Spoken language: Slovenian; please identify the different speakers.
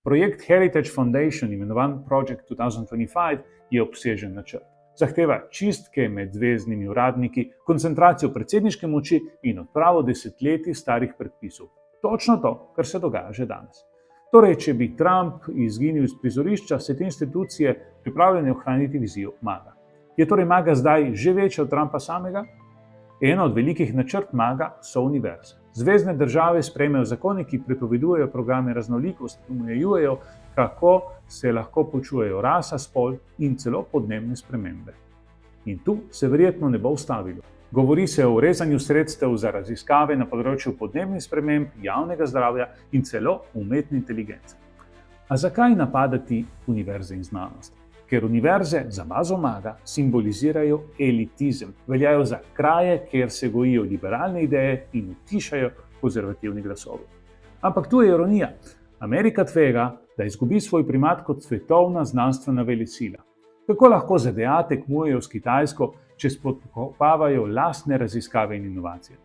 Speaker 1: Projekt Heritage Foundation, imenovan Project 2025, je obsežen načrt. Zahteva čistke med zveznimi uradniki, koncentracijo predsedniške moči in odpravo desetletij starih predpisov. Točno to, kar se dogaja že danes. Torej, če bi Trump izginil iz prizorišča, se te institucije pripravljene ohraniti vizijo MAGA. Je torej MAGA zdaj že večja od Trumpa samega? Ena od velikih načrt MAGA so univerze. Zvezne države sprejmejo zakone, ki prepovedujejo programe raznolikosti, omejujejo, kako se lahko poučujejo rasa, spol in celo podnebne spremembe. In tu se verjetno ne bo ustavilo. Govori se o rezanju sredstev za raziskave na področju podnebnih sprememb, javnega zdravja in celo umetne inteligence. A zakaj napadati univerze in znanost? Ker univerze za bazo MAGA simbolizirajo elitizem, veljajo za kraje, kjer se gojijo liberalne ideje in utišajo konzervativni glasovi. Ampak tu je ironija. Amerika tvega, da izgubi svoj primat kot svetovna znanstvena velesila. Kako lahko ZDA tekmujejo s Kitajsko, če spodkopavajo lastne raziskave in inovacije?